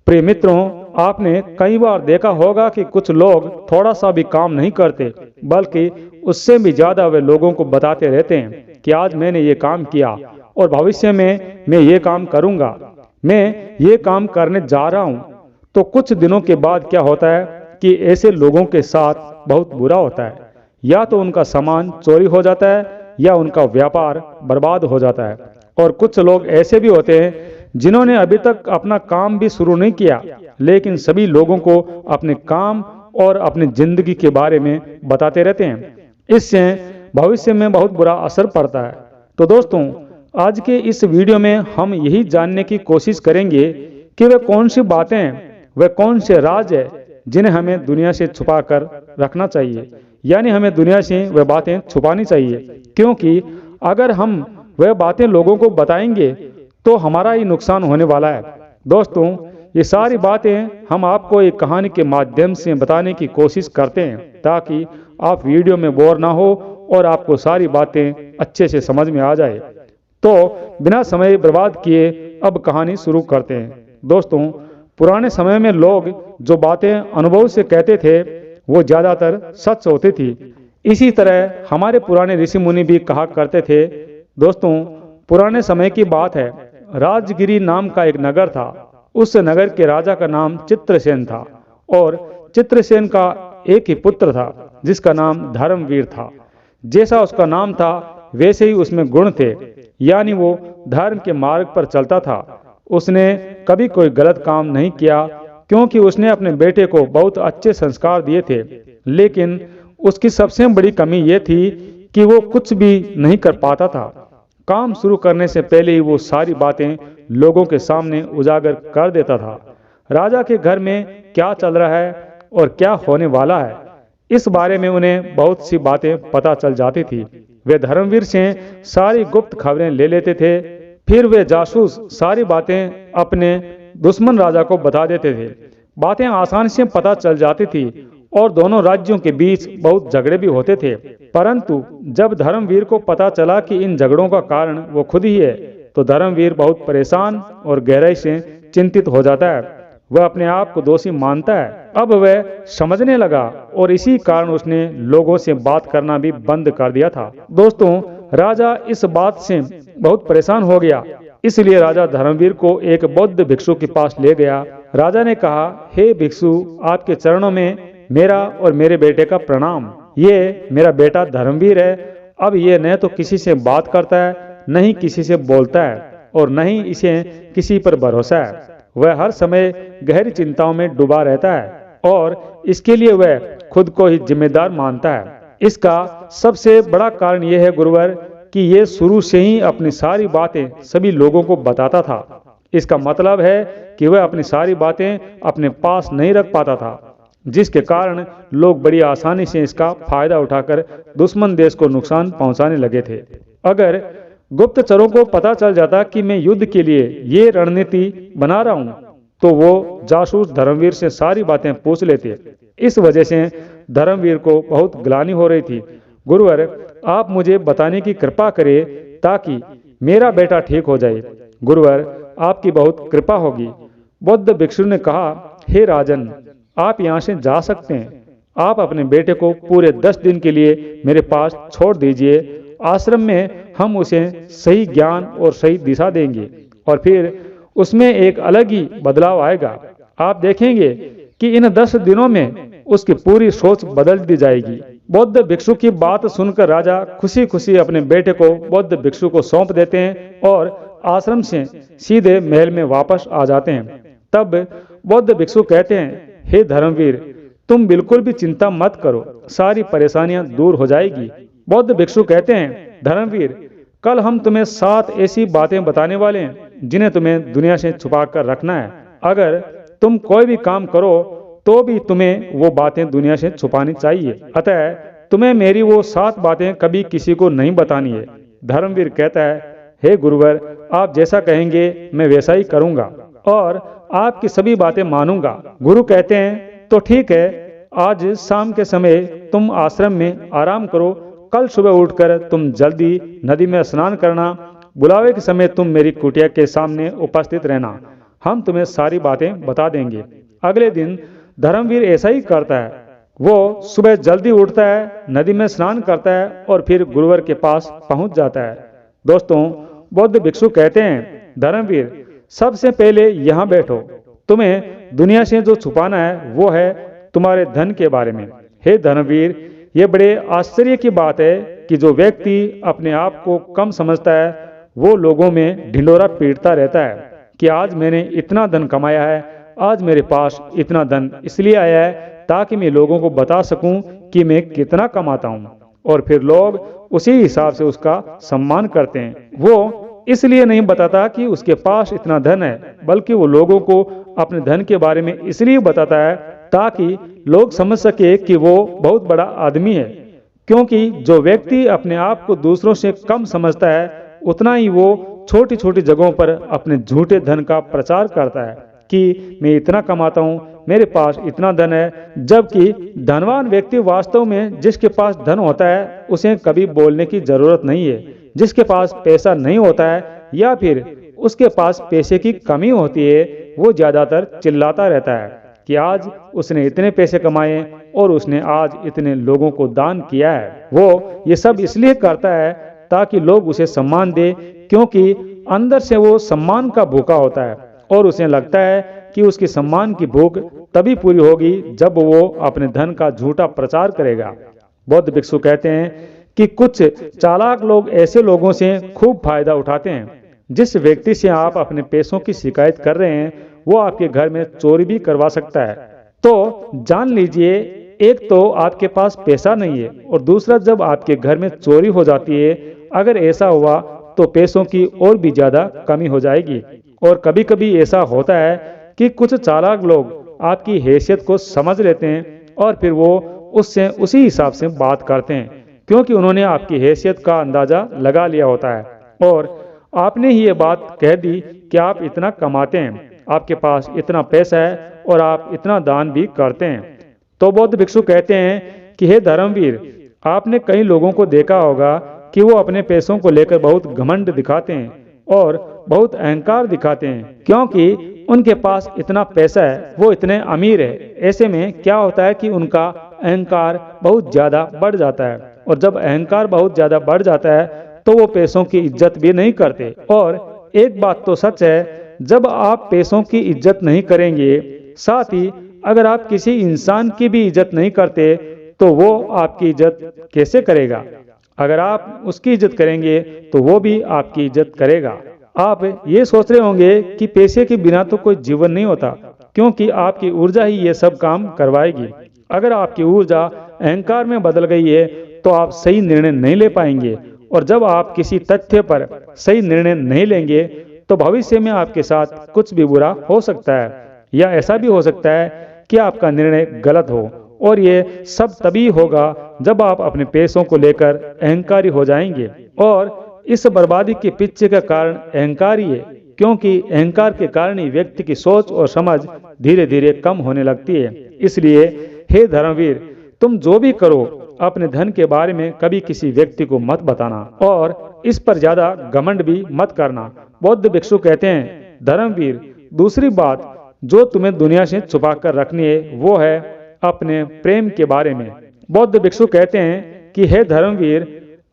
प्रिय मित्रों, आपने कई बार देखा होगा कि कुछ लोग थोड़ा सा भी काम नहीं करते, बल्कि उससे भी ज्यादा वे लोगों को बताते रहते हैं कि आज मैंने ये काम किया और भविष्य में मैं ये काम करूंगा, मैं ये काम करने जा रहा हूं। तो कुछ दिनों के बाद क्या होता है कि ऐसे लोगों के साथ बहुत बुरा होता है। या तो उनका सामान चोरी हो जाता है या उनका व्यापार बर्बाद हो जाता है। और कुछ लोग ऐसे भी होते हैं जिन्होंने अभी तक अपना काम भी शुरू नहीं किया, लेकिन सभी लोगों को अपने काम और अपनी जिंदगी के बारे में बताते रहते हैं। इससे भविष्य में बहुत बुरा असर पड़ता है। तो दोस्तों, आज के इस वीडियो में हम यही जानने की कोशिश करेंगे कि वे कौन सी बातें, वे कौन से राज है जिन्हें हमें दुनिया से छुपा कर रखना चाहिए, यानी हमें दुनिया से वह बातें छुपानी चाहिए, क्योंकि अगर हम वह बातें लोगों को बताएंगे तो हमारा ही नुकसान होने वाला है। दोस्तों, ये सारी बातें हम आपको एक कहानी के माध्यम से बताने की कोशिश करते हैं ताकि आप वीडियो में बोर ना हो और आपको सारी बातें अच्छे से समझ में आ जाए। तो बिना समय बर्बाद किए अब कहानी शुरू करते हैं। दोस्तों, पुराने समय में लोग जो बातें अनुभव से कहते थे वो ज्यादातर सच होती थी। इसी तरह हमारे पुराने ऋषि मुनि भी कहा करते थे। दोस्तों, पुराने समय की बात है, राजगिरी नाम का एक नगर था। उस नगर के राजा का नाम चित्रसेन था और चित्रसेन का एक ही पुत्र था जिसका नाम धर्मवीर था। जैसा उसका नाम था वैसे ही उसमें गुण थे, यानी वो धर्म के मार्ग पर चलता था। उसने कभी कोई गलत काम नहीं किया क्योंकि उसने अपने बेटे को बहुत अच्छे संस्कार दिए थे। लेकिन उसकी सबसे बड़ी कमी यह थी कि वो कुछ भी नहीं कर पाता था। काम शुरू करने से पहले ही वो सारी बातें लोगों के सामने उजागर कर देता था। राजा के घर में क्या चल रहा है और क्या होने वाला है, इस बारे में उन्हें बहुत सी बातें पता चल जाती थी। वे धर्मवीर से सारी गुप्त खबरें ले लेते थे। फिर वे जासूस सारी बातें अपने दुश्मन राजा को बता देते थे। बातें आसानी से पता चल जाती थी और दोनों राज्यों के बीच बहुत झगड़े भी होते थे। परंतु जब धर्मवीर को पता चला कि इन झगड़ों का कारण वो खुद ही है, तो धर्मवीर बहुत परेशान और गहराई से चिंतित हो जाता है। वह अपने आप को दोषी मानता है। अब वह समझने लगा और इसी कारण उसने लोगों से बात करना भी बंद कर दिया था। दोस्तों, राजा इस बात से बहुत परेशान हो गया। इसलिए राजा धर्मवीर को एक बौद्ध भिक्षु के पास ले गया। राजा ने कहा, हे भिक्षु, आपके चरणों में मेरा और मेरे बेटे का प्रणाम। ये मेरा बेटा धर्मवीर है। अब ये न तो किसी से बात करता है, न ही किसी से बोलता है और न ही इसे किसी पर भरोसा है। वह हर समय गहरी चिंताओं में डूबा रहता है और इसके लिए वह खुद को ही जिम्मेदार मानता है। इसका सबसे बड़ा कारण यह है गुरुवर कि ये शुरू से ही अपनी सारी बातें सभी लोगों को बताता था। इसका मतलब है कि वह अपनी सारी बातें अपने पास नहीं रख पाता था, जिसके कारण लोग बड़ी आसानी से इसका फायदा उठाकर दुश्मन देश को नुकसान पहुंचाने लगे थे। अगर गुप्तचरों को पता चल जाता कि मैं युद्ध के लिए ये रणनीति बना रहा हूं, तो वो जासूस धर्मवीर से सारी बातें पूछ लेते। इस वजह से धर्मवीर को बहुत ग्लानि हो रही थी। गुरुवर, आप मुझे बताने की कृपा करें ताकि मेरा बेटा ठीक हो जाए। गुरुवर, आपकी बहुत कृपा होगी। बौद्ध भिक्षु ने कहा, हे राजन, आप यहाँ से जा सकते हैं। आप अपने बेटे को पूरे 10 दिन के लिए मेरे पास छोड़ दीजिए। आश्रम में हम उसे सही ज्ञान और सही दिशा देंगे और फिर उसमें एक अलग ही बदलाव आएगा। आप देखेंगे कि इन 10 दिनों में उसकी पूरी सोच बदल दी जाएगी। बौद्ध भिक्षु की बात सुनकर राजा खुशी खुशी अपने बेटे को बौद्ध भिक्षु को सौंप देते हैं और आश्रम से सीधे महल में वापस आ जाते हैं। तब बौद्ध भिक्षु कहते हैं, हे धर्मवीर, तुम बिल्कुल भी चिंता मत करो, सारी परेशानियां दूर हो जाएगी। बौद्ध भिक्षु कहते हैं, धर्मवीर, कल हम तुम्हें 7 ऐसी बातें बताने वाले हैं जिन्हें तुम्हें दुनिया से छुपा कर रखना है। अगर तुम कोई भी काम करो तो भी तुम्हें वो बातें दुनिया से छुपानी चाहिए। अतः तुम्हें मेरी वो 7 बातें कभी किसी को नहीं बतानी है। धर्मवीर कहता है, हे गुरुवर, आप जैसा कहेंगे मैं वैसा ही करूंगा और आपकी सभी बातें मानूंगा। गुरु कहते हैं, तो ठीक है, आज शाम के समय तुम आश्रम में आराम करो। कल सुबह उठकर तुम जल्दी नदी में स्नान करना। बुलावे के समय तुम मेरी कुटिया के सामने उपस्थित रहना। हम तुम्हें सारी बातें बता देंगे। अगले दिन धर्मवीर ऐसा ही करता है। वो सुबह जल्दी उठता है, नदी में स्नान करता है और फिर गुरुवर के पास पहुंच जाता है। दोस्तों, बौद्ध भिक्षु कहते हैं, धर्मवीर, सबसे पहले यहाँ बैठो। तुम्हें दुनिया से जो छुपाना है वो है तुम्हारे धन के बारे में। हे धर्मवीर, ये बड़े आश्चर्य की बात है कि जो व्यक्ति अपने आप को कम समझता है वो लोगों में ढिंढोरा पीटता रहता है कि आज मैंने इतना धन कमाया है, आज मेरे पास इतना धन इसलिए आया है ताकि मैं लोगों को बता सकूं कि मैं कितना कमाता हूं, और फिर लोग उसी हिसाब से उसका सम्मान करते हैं। वो इसलिए नहीं बताता कि उसके पास इतना धन है, बल्कि वो लोगों को अपने धन के बारे में इसलिए बताता है ताकि लोग समझ सके कि वो बहुत बड़ा आदमी है। क्योंकि जो व्यक्ति अपने आप को दूसरों से कम समझता है, उतना ही वो छोटी छोटी जगहों पर अपने झूठे धन का प्रचार करता है कि मैं इतना कमाता हूँ, मेरे पास इतना धन है। जबकि धनवान व्यक्ति वास्तव में जिसके पास धन होता है उसे कभी बोलने की जरूरत नहीं है। जिसके पास पैसा नहीं होता है या फिर उसके पास पैसे की कमी होती है, वो ज्यादातर चिल्लाता रहता है कि आज उसने इतने पैसे कमाए और उसने आज इतने लोगों को दान किया है। वो ये सब इसलिए करता है ताकि लोग उसे सम्मान दे, क्योंकि अंदर से वो सम्मान का भूखा होता है और उसे लगता है कि उसकी सम्मान की भूख तभी पूरी होगी जब वो अपने धन का झूठा प्रचार करेगा। बौद्ध भिक्षु कहते हैं कि कुछ चालाक लोग ऐसे लोगों से खूब फायदा उठाते हैं। जिस व्यक्ति से आप अपने पैसों की शिकायत कर रहे हैं वो आपके घर में चोरी भी करवा सकता है। तो जान लीजिए, एक तो आपके पास पैसा नहीं है और दूसरा जब आपके घर में चोरी हो जाती है, अगर ऐसा हुआ तो पैसों की और भी ज्यादा कमी हो जाएगी। और कभी कभी ऐसा होता है कि कुछ चालाक लोग आपकी हैसियत को समझ लेते हैं और फिर वो उससे उसी हिसाब से बात करते हैं, क्योंकि उन्होंने आपकी हैसियत का अंदाजा लगा लिया होता है और आपने ही ये बात कह दी कि आप इतना कमाते हैं, आपके पास इतना पैसा है और आप इतना दान भी करते हैं। तो बौद्ध भिक्षु कहते हैं कि हे धर्मवीर, आपने कई लोगों को देखा होगा कि वो अपने पैसों को लेकर बहुत घमंड दिखाते हैं और बहुत अहंकार दिखाते हैं, क्योंकि उनके पास इतना पैसा है, वो इतने अमीर है। ऐसे में क्या होता है कि उनका अहंकार बहुत ज्यादा बढ़ जाता है, और जब अहंकार बहुत ज्यादा बढ़ जाता है तो वो पैसों की इज्जत भी नहीं करते। और एक बात तो सच है, जब आप पैसों की इज्जत नहीं करेंगे, साथ ही अगर आप किसी इंसान की भी इज्जत नहीं करते तो वो आपकी इज्जत कैसे करेगा? अगर आप उसकी इज्जत करेंगे तो वो भी आपकी इज्जत करेगा। आप ये सोच रहे होंगे कि पैसे के बिना तो कोई जीवन नहीं होता, क्योंकि आपकी ऊर्जा ही ये सब काम करवाएगी। अगर आपकी ऊर्जा अहंकार में बदल गई है तो आप सही निर्णय नहीं ले पाएंगे, और जब आप किसी तथ्य पर सही निर्णय नहीं लेंगे तो भविष्य में आपके साथ कुछ भी बुरा हो सकता है, या ऐसा भी हो सकता है कि आपका निर्णय गलत हो। और ये सब तभी होगा जब आप अपने पैसों को लेकर अहंकारी हो जाएंगे, और इस बर्बादी के पीछे का कारण अहंकार ही है, क्योंकि अहंकार के कारण ही व्यक्ति की सोच और समझ धीरे धीरे कम होने लगती है। इसलिए हे धर्मवीर, तुम जो भी करो अपने धन के बारे में कभी किसी व्यक्ति को मत बताना और इस पर ज्यादा घमंड भी मत करना। बौद्ध भिक्षु कहते हैं, धर्मवीर, दूसरी बात जो तुम्हें दुनिया से छुपा कर रखनी है वो है अपने प्रेम के बारे में। बौद्ध भिक्षु कहते हैं कि हे धर्मवीर,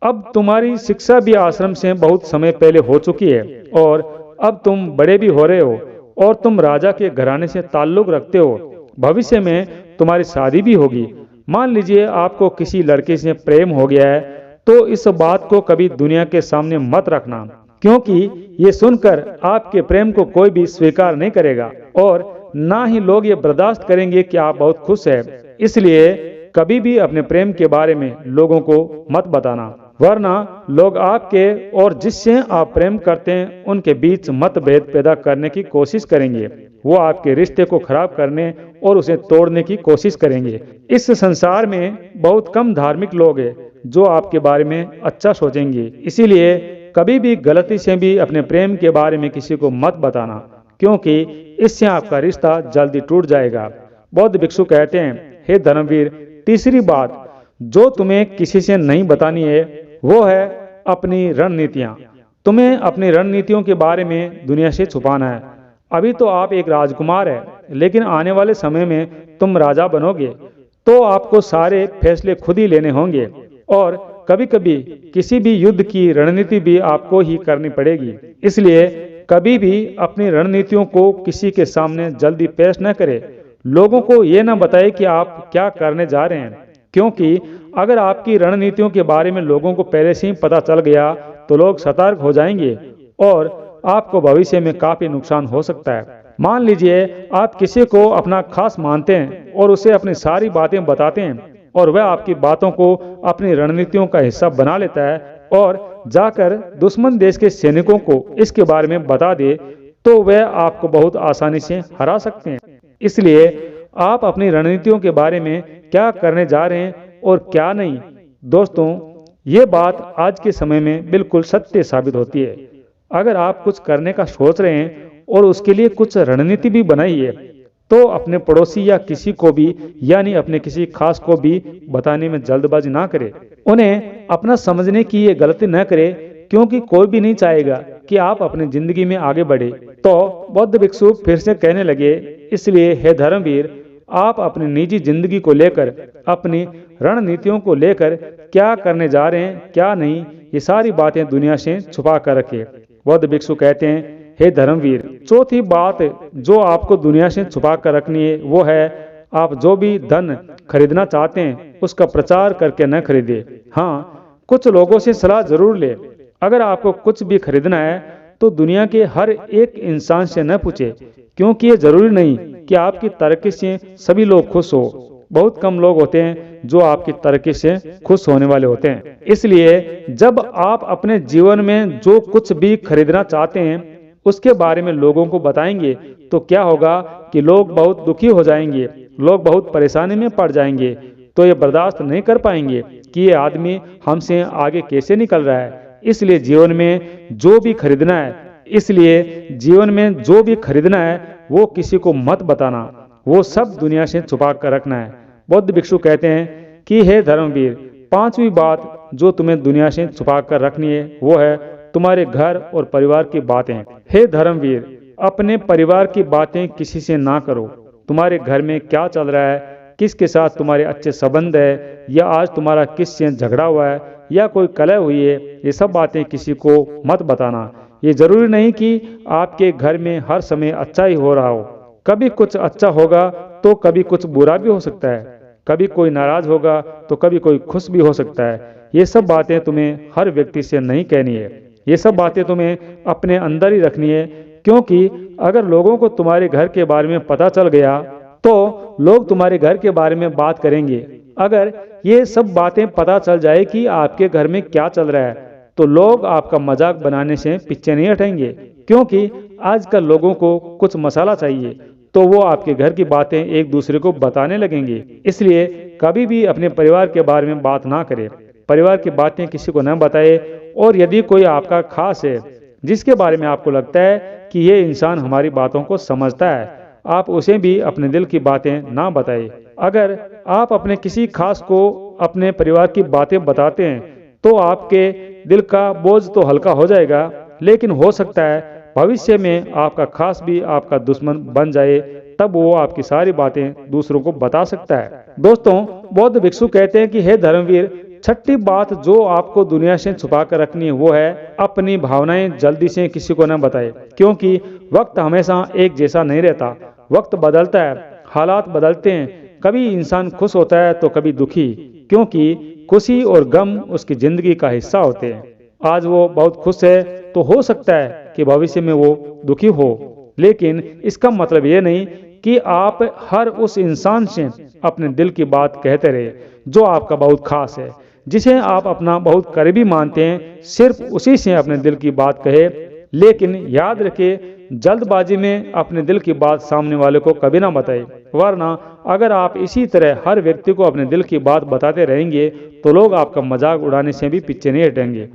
अब तुम्हारी शिक्षा भी आश्रम से बहुत समय पहले हो चुकी है और अब तुम बड़े भी हो रहे हो और तुम राजा के घराने से ताल्लुक रखते हो। भविष्य में तुम्हारी शादी भी होगी। मान लीजिए आपको किसी लड़के से प्रेम हो गया है, तो इस बात को कभी दुनिया के सामने मत रखना, क्योंकि ये सुनकर आपके प्रेम को कोई भी स्वीकार नहीं करेगा और ना ही लोग ये बर्दाश्त करेंगे कि आप बहुत खुश हैं। इसलिए कभी भी अपने प्रेम के बारे में लोगों को मत बताना, वरना लोग आपके और जिससे आप प्रेम करते हैं उनके बीच मतभेद पैदा करने की कोशिश करेंगे। वो आपके रिश्ते को खराब करने और उसे तोड़ने की कोशिश करेंगे। इस संसार में बहुत कम धार्मिक लोग हैं जो आपके बारे में अच्छा सोचेंगे। इसीलिए कभी भी गलती से भी अपने प्रेम के बारे में किसी को मत बताना, क्योंकि इससे आपका रिश्ता जल्दी टूट जाएगा। बौद्ध भिक्षु कहते हैं, हे धर्मवीर, तीसरी बात जो तुम्हें किसी से नहीं बतानी है वो है अपनी रणनीतियां। तुम्हें अपनी रणनीतियों के बारे में दुनिया से छुपाना है। अभी तो आप एक राजकुमार हैं, लेकिन आने वाले समय में तुम राजा बनोगे, तो आपको सारे फैसले खुद ही लेने होंगे और कभी कभी किसी भी युद्ध की रणनीति भी आपको ही करनी पड़ेगी। इसलिए कभी भी अपनी रणनीतियों को किसी के सामने जल्दी पेश न करें। लोगों को ये ना बताएं कि आप क्या करने जा रहे हैं, क्योंकि अगर आपकी रणनीतियों के बारे में लोगों को पहले से ही पता चल गया तो लोग सतर्क हो जाएंगे और आपको भविष्य में काफी नुकसान हो सकता है। मान लीजिए आप किसी को अपना खास मानते हैं और उसे अपनी सारी बातें बताते हैं और वह आपकी बातों को अपनी रणनीतियों का हिस्सा बना लेता है और जाकर दुश्मन देश के सैनिकों को इसके बारे में बता दे, तो वह आपको बहुत आसानी से हरा सकते हैं। इसलिए आप अपनी रणनीतियों के बारे में क्या करने जा रहे हैं और क्या नहीं, दोस्तों, ये बात आज के समय में बिल्कुल सत्य साबित होती है। अगर आप कुछ करने का सोच रहे हैं और उसके लिए कुछ रणनीति भी बनाई है, तो अपने पड़ोसी या किसी को भी, यानी अपने किसी खास को भी बताने में जल्दबाजी ना करें। उन्हें अपना समझने की ये गलती न करें, क्योंकि कोई भी नहीं चाहेगा कि आप अपनी जिंदगी में आगे बढ़े। तो बौद्ध भिक्षु फिर से कहने लगे, इसलिए हे धर्मवीर, आप अपनी निजी जिंदगी को लेकर, अपनी रणनीतियों को लेकर क्या करने जा रहे हैं, क्या नहीं, ये सारी बातें दुनिया से छुपा कर रखें। बौद्ध भिक्षु कहते हैं, हे धर्मवीर, चौथी बात जो आपको दुनिया से छुपा कर रखनी है वो है, आप जो भी धन खरीदना चाहते हैं उसका प्रचार करके न खरीदे। हाँ, कुछ लोगों से सलाह जरूर ले। अगर आपको कुछ भी खरीदना है तो दुनिया के हर एक इंसान से न पूछे, क्योंकि ये जरूरी नहीं कि आपकी तरक्की से सभी लोग खुश हो। बहुत कम लोग होते हैं जो आपकी तरक्की से खुश होने वाले होते हैं। इसलिए जब आप अपने जीवन में जो कुछ भी खरीदना चाहते हैं उसके बारे में लोगों को बताएंगे तो क्या होगा कि लोग बहुत दुखी हो जाएंगे, लोग बहुत परेशानी में पड़ जाएंगे, तो ये बर्दाश्त नहीं कर पाएंगे कि ये आदमी हमसे आगे कैसे निकल रहा है। इसलिए जीवन में जो भी खरीदना है वो किसी को मत बताना, वो सब दुनिया से छुपा कर रखना है। बौद्ध भिक्षु कहते हैं कि हे धर्मवीर, पांचवी बात जो तुम्हें दुनिया से छुपा कर रखनी है वो है तुम्हारे घर और परिवार की बातें। हे धर्मवीर, अपने परिवार की बातें किसी से ना करो। तुम्हारे घर में क्या चल रहा है, किसके साथ तुम्हारे अच्छे संबंध है, या आज तुम्हारा किससे झगड़ा हुआ है या कोई कलह हुई है, ये सब बातें किसी को मत बताना। ये जरूरी नहीं कि आपके घर में हर समय अच्छा ही हो रहा हो। कभी कुछ अच्छा होगा तो कभी कुछ बुरा भी हो सकता है। कभी कोई नाराज होगा तो कभी कोई खुश भी हो सकता है। ये सब बातें तुम्हें हर व्यक्ति से नहीं कहनी है। ये सब बातें तुम्हें अपने अंदर ही रखनी है, क्योंकि अगर लोगों को तुम्हारे घर के बारे में पता चल गया तो लोग तुम्हारे घर के बारे में बात करेंगे। अगर ये सब बातें पता चल जाए कि आपके घर में क्या चल रहा है तो लोग आपका मजाक बनाने से पीछे नहीं हटेंगे, क्योंकि आजकल लोगों को कुछ मसाला चाहिए तो वो आपके घर की बातें एक दूसरे को बताने लगेंगे। इसलिए कभी भी अपने परिवार के बारे में बात ना करें, परिवार की बातें किसी को न बताए। और यदि कोई आपका खास है जिसके बारे में आपको लगता है कि ये इंसान हमारी बातों को समझता है, आप उसे भी अपने दिल की बातें ना बताएं। अगर आप अपने किसी खास को अपने परिवार की बातें बताते हैं तो आपके दिल का बोझ तो हल्का हो जाएगा, लेकिन हो सकता है भविष्य में आपका खास भी आपका दुश्मन बन जाए, तब वो आपकी सारी बातें दूसरों को बता सकता है। दोस्तों, बौद्ध भिक्षु कहते हैं कि हे धर्मवीर, छठी बात जो आपको दुनिया से छुपा कर रखनी है वो है अपनी भावनाएं जल्दी से किसी को न बताए, क्योंकि वक्त हमेशा एक जैसा नहीं रहता। वक्त बदलता है, हालात बदलते हैं, कभी इंसान खुश होता है तो कभी दुखी, क्योंकि खुशी और गम उसकी जिंदगी का हिस्सा होते हैं। आज वो बहुत खुश है तो हो सकता है कि भविष्य में वो दुखी हो, लेकिन इसका मतलब ये नहीं कि आप हर उस इंसान से अपने दिल की बात कहते रहे जो आपका बहुत खास है, जिसे आप अपना बहुत करीबी मानते हैं। सिर्फ उसी से अपने दिल की बात कहे, लेकिन याद रखिए जल्दबाजी में अपने दिल की बात सामने वाले को कभी ना बताए, वरना अगर आप इसी तरह हर व्यक्ति को अपने दिल की बात बताते रहेंगे तो लोग आपका मजाक उड़ाने से भी पीछे नहीं हटेंगे।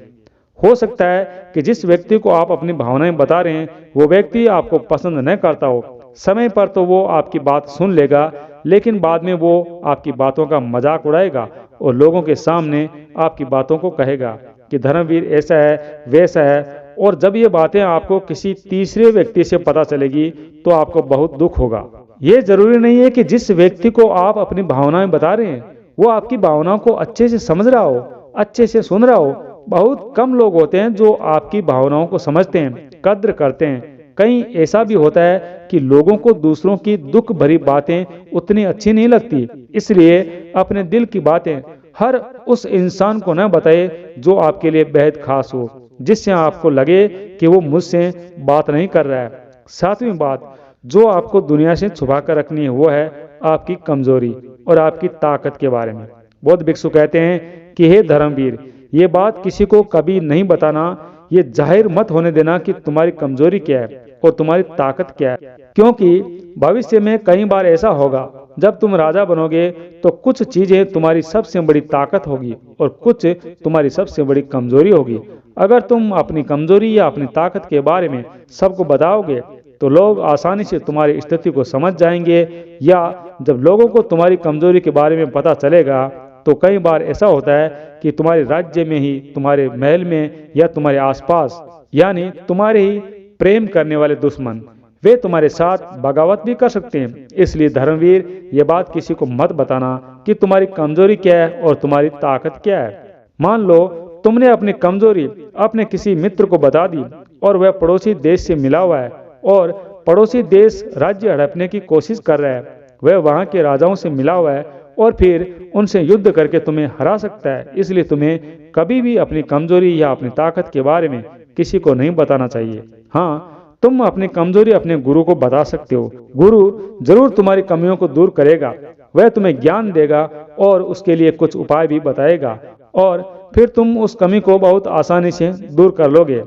हो सकता है कि जिस व्यक्ति को आप अपनी भावनाएं बता रहे हैं वो व्यक्ति आपको पसंद न करता हो। समय पर तो वो आपकी बात सुन लेगा, लेकिन बाद में वो आपकी बातों का मजाक उड़ाएगा और लोगों के सामने आपकी बातों को कहेगा कि धर्मवीर ऐसा है वैसा है, और जब ये बातें आपको किसी तीसरे व्यक्ति से पता चलेगी तो आपको बहुत दुख होगा। ये जरूरी नहीं है कि जिस व्यक्ति को आप अपनी भावनाएं बता रहे हैं वो आपकी भावनाओं को अच्छे से समझ रहा हो, अच्छे से सुन रहा हो। बहुत कम लोग होते हैं जो आपकी भावनाओं को समझते हैं, कद्र करते हैं। कहीं ऐसा भी होता है कि लोगों को दूसरों की दुख भरी बातें उतनी अच्छी नहीं लगती, इसलिए अपने दिल की बातें हर उस इंसान को न बताए जो आपके लिए बेहद खास हो, जिससे आपको लगे कि वो मुझसे बात नहीं कर रहा है। सातवीं बात जो आपको दुनिया से छुपा कर रखनी है वो है आपकी कमजोरी और आपकी ताकत के बारे में। बौद्ध भिक्षु कहते हैं कि हे धर्मवीर, ये बात किसी को कभी नहीं बताना, ये जाहिर मत होने देना कि तुम्हारी कमजोरी क्या है और तुम्हारी ताकत क्या है, क्योंकि भविष्य में कई बार ऐसा होगा जब तुम राजा बनोगे तो कुछ चीजें तुम्हारी सबसे बड़ी ताकत होगी और कुछ तुम्हारी सबसे बड़ी कमजोरी होगी। अगर तुम अपनी कमजोरी या अपनी ताकत के बारे में सबको बताओगे तो लोग आसानी से तुम्हारी स्थिति को समझ जाएंगे, या जब लोगों को तुम्हारी कमजोरी के बारे में पता चलेगा तो कई बार ऐसा होता है कि तुम्हारे राज्य में ही, तुम्हारे महल में या तुम्हारे आसपास, यानी तुम्हारे ही प्रेम करने वाले दुश्मन, वे तुम्हारे साथ बगावत भी कर सकते हैं। इसलिए धर्मवीर, ये बात किसी को मत बताना कि तुम्हारी कमजोरी क्या है और तुम्हारी ताकत क्या है। मान लो तुमने अपनी कमजोरी अपने किसी मित्र को बता दी और वह पड़ोसी देश से मिला हुआ है और पड़ोसी देश राज्य हड़पने की कोशिश कर रहा है। वह वहां के राजाओं से मिला हुआ है और फिर उनसे युद्ध करके तुम्हें हरा सकता है। इसलिए तुम्हें कभी भी अपनी कमजोरी या अपनी ताकत के बारे में किसी को नहीं बताना चाहिए। हाँ, तुम अपनी कमजोरी अपने गुरु को बता सकते हो। गुरु जरूर तुम्हारी कमियों को दूर करेगा, वह तुम्हें ज्ञान देगा और उसके लिए कुछ उपाय भी बताएगा और फिर तुम उस कमी को बहुत आसानी से दूर कर लोगे।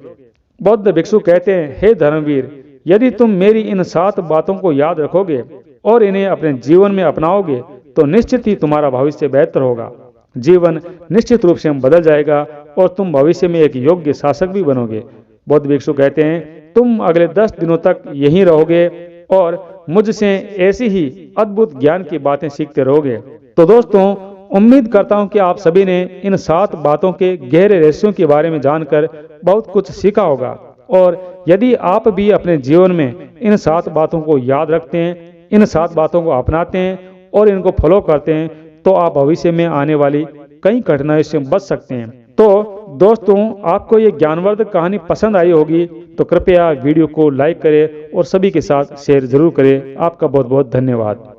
बौद्ध भिक्षु कहते हैं, हे धर्मवीर, यदि तुम मेरी इन 7 बातों को याद रखोगे और इन्हें अपने जीवन में अपनाओगे तो निश्चित ही तुम्हारा भविष्य बेहतर होगा। जीवन निश्चित रूप से बदल जाएगा और तुम भविष्य में एक योग्य शासक भी बनोगे। बौद्ध भिक्षु कहते हैं, तुम अगले 10 दिनों तक यहीं रहोगे और मुझसे ऐसी ही अद्भुत ज्ञान की बातें सीखते रहोगे। तो दोस्तों, उम्मीद करता हूं कि आप सभी ने इन 7 बातों के गहरे रहस्यों के बारे में जानकर बहुत कुछ सीखा होगा। और यदि आप भी अपने जीवन में इन 7 बातों को याद रखते हैं, इन 7 बातों को अपनाते हैं और इनको फॉलो करते हैं तो आप भविष्य में आने वाली कई कठिनाइयों से बच सकते हैं। तो दोस्तों, आपको ये ज्ञानवर्धक कहानी पसंद आई होगी तो कृपया वीडियो को लाइक करें और सभी के साथ शेयर जरूर करें। आपका बहुत बहुत धन्यवाद।